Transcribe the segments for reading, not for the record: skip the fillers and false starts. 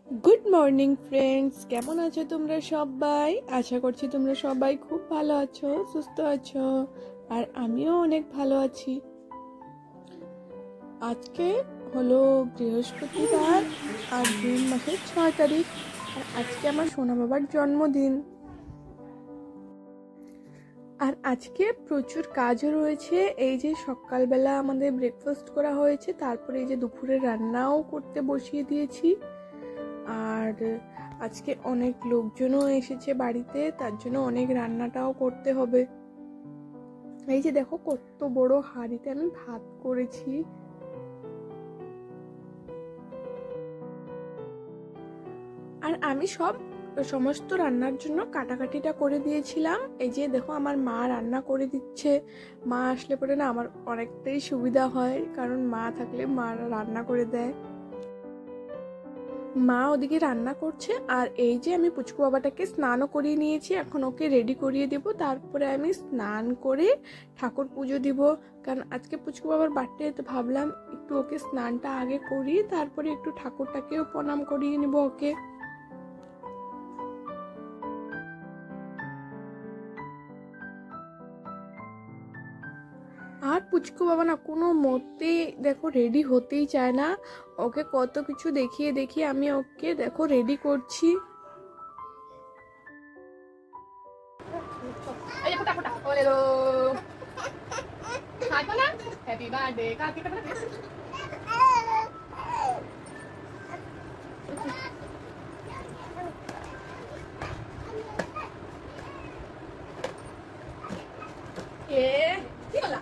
Good morning friends কেমন আছো তোমরা সবাই আশা করছি তোমরা সবাই খুব ভালো আছো সুস্থ আছো আর আমিও অনেক ভালো আছি আজকে হলো বৃহস্পতিবার আর জুন মাসের 6 তারিখ আর আজকে আমার সোনা বাবার জন্মদিন আর আজকে প্রচুর কাজও রয়েছে এই যে সকালবেলা আমাদের ব্রেকফাস্ট করা হয়েছে তারপরে এই যে দুপুরে রান্নাও করতে বসিয়ে দিয়েছি আর আজকে অনেক লোকজনও এসেছে বাড়িতে তার জন্য অনেক রান্নাটাও করতে হবে এই যে দেখো কত বড় হাঁড়িতে আমি ভাত করেছি আর আমি সমস্ত রান্নার জন্য কাটাকাটিটা করে দিয়েছিলাম এই যে দেখো আমার মা রান্না করে দিচ্ছে মা আসলে পরে না আমার অনেকটাই সুবিধা হয় কারণ মা থাকলে মা রান্না করে দেয় মা ওদিকে রান্না করছে আর এই যে আমি পুচকু বাবাটাকে স্নানও করিয়ে নিয়েছি এখন ওকে রেডি করিয়ে দেব তারপরে আমি স্নান করে ঠাকুর পুজো দিব কারণ আজকে পুচকু বাবার বার্থডে তো ভাবলাম একটু ওকে স্নানটা আগে করি তারপরে একটু ঠাকুরটাকেও প্রণাম করিয়ে নিব ওকে আর পুচকু বাবা না কোনো মতে দেখো রেডি হতেই চায় না ওকে কত কিছু দেখিয়ে দেখিয়ে আমি ওকে দেখো রেডি করছি হ্যাপি বার্থডে কাকে কি হলো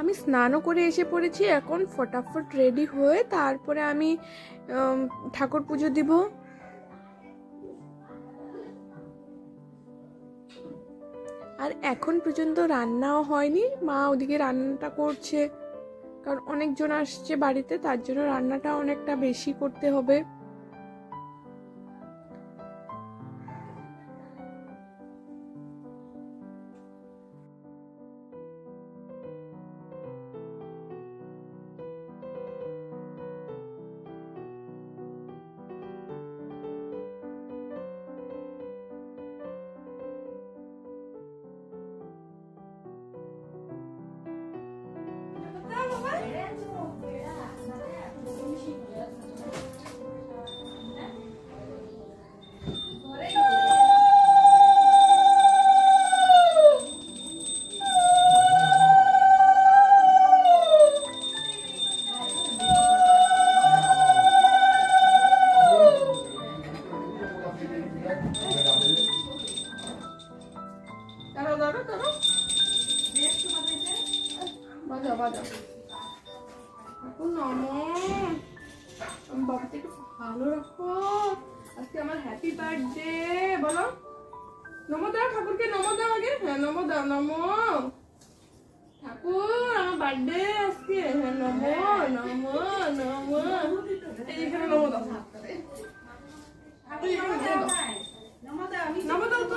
আমি স্নানও করে এসে পড়েছি এখন ফটাফট রেডি হয়ে তারপরে আমি ঠাকুর পুজো দিব আর এখন পর্যন্ত রান্নাও হয়নি মা ওদিকে রান্নাটা করছে কারণ অনেকজন আসছে বাড়িতে তার জন্য রান্নাটা অনেকটা বেশি করতে হবে ভালো রাখো আজকে আমার হ্যাপি বার্থডে বলো নমো দাও ঠাকুরকে নমো দাও আগে হ্যাঁ নমো দাও নমো ঠাকুর আমার বার্থডে আজকে হ্যাঁ নমো নমো নমো এইখানে নমো দাও নমো দাও তো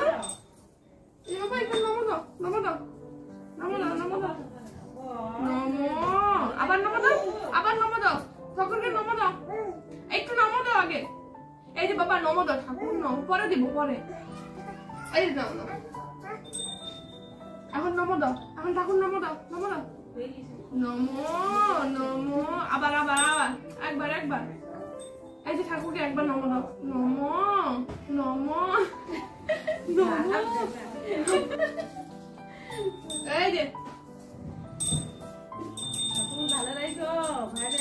এই বাবা এখানে নমো দাও নমো দাও নমো দাও নমো দাও নমো আবার নমো দাও আবার নমো দাও ঠাকুরকে নমো দাও একটু নমো দাও আগে এই যে বাবা নমো দাও ঠাকুর নমো পরে দিব পরে এই দাও না এখন নমো দাও এখন ঠাকুর নমো দাও নমো দাও নমো নমো আবার আবার আবার একবার একবার এই যে ঠাকুরকে একবার নমো দাও নমো নমো নমো এই যে ভালো রাখো ভালো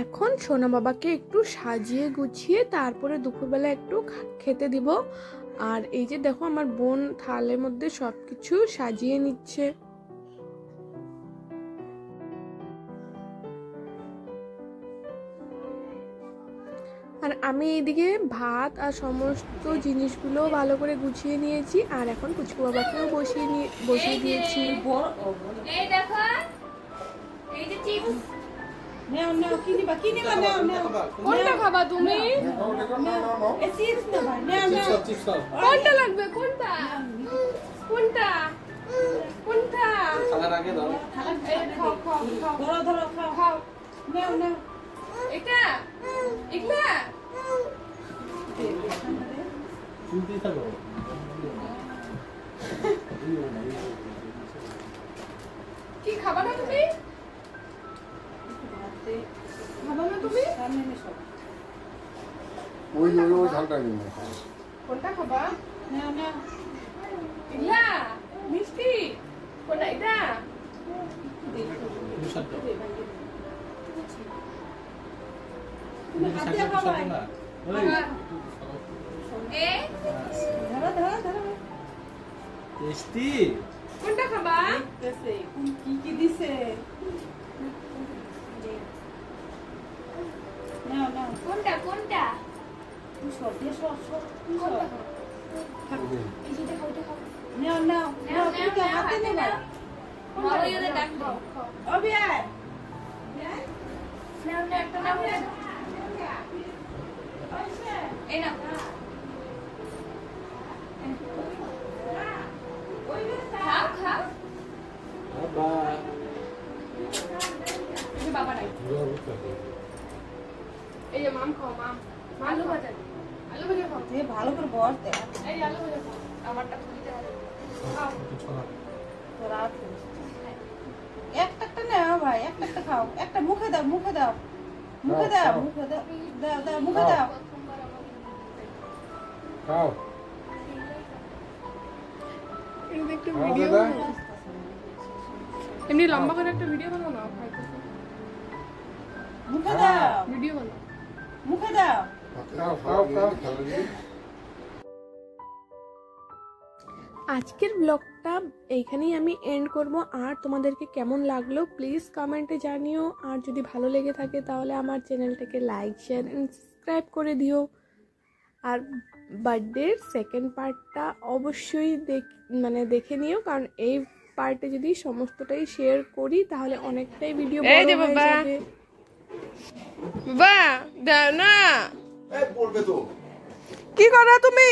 এখন সোনা বাবাকে একটু সাজিয়ে গুছিয়ে তারপরে দুপুরবেলা একটু খেতে দিব আর এই যে দেখো আমার বোন থালের মধ্যে সবকিছু সাজিয়ে নিচ্ছে আর আমি এইদিকে ভাত আর সমস্ত জিনিসগুলো ভালো করে গুছিয়ে নিয়েছি আর এখন পুচকু বাবাকেও বসিয়ে দিয়েছি এই দেখো এই যে চিপস নাও নাও কি নিবা নাও নাও কোনটা খাবা তুমি? এ চিপস না ভাই নাও নাও কোনটা লাগবে? কোনটা কোনটা কোনটা? খাওয়ার আগে দাও। এই খাও খাও খাও ধরো ধরো খাও খাও। নাও নাও এটা এগুলা শুনতেই থাকো। কি খাবা না তুমি? খাবা না তুমি? সামনে সব ওই ঝালটা নিয়ে কোনটা খাবা? নাও নাও এগুলা মিষ্টি কোনটা? এটা প্রসাদ দাও। তুমি হাত দিয়ে খাও ভাই ওই এ ধরো ধরো ধরো টেস্টি। কোনটা খাবা? দেখতেছে কি দিছে নাও নাও কোনটা কোনটা? সব দিয়ে সব কোনটা খাও? এই যেটা খাও এটা খাও। নাও নাও নাও তুমি তো হাতে নেবা মারো এনে ডাকবো। অবি আয় নাও না একটা নাও না। এই নাও। খাও খাও। বাবা এই যে বাবা নাই। এই যে মাম খাও মাম। আলু ভাজা। আলু ভাজা খাও। তুই ভালো করে বস দে এই আলু ভাজা খাও। আমারটা খুলিতে হবে। খাও। তোরা একটা নাও ভাই একটা খাও একটা মুখে দাও মুখে দাও মুখে দাও মুখে দাও দাও দাও মুখে দাও খাও এমনি একটা খাও ভিডিও দাদা বানাও। এমনি লম্বা করে একটা ভিডিও বানাও না খাইতেছে। মুখে দাও ভিডিও বানাও। মুখে দাও খাও খাও খাও আজকের ব্লগটা এইখানেই আমি এন্ড করব। আর তোমাদেরকে কেমন লাগলো প্লিজ কমেন্টে জানিও। আর যদি ভালো লেগে থাকে তাহলে আমার চ্যানেলটাকে লাইক শেয়ার এন্ড সাবস্ক্রাইব করে দিও। আর বার্থডের সেকেন্ড পার্টটা অবশ্যই দেখে নিও, কারণ এই পার্টে যদি সমস্তটাই শেয়ার করি তাহলে অনেকটাই ভিডিও বড় হয়ে যাবে। বাবা দাও না। এই পড়বে তো কি করো তুমি?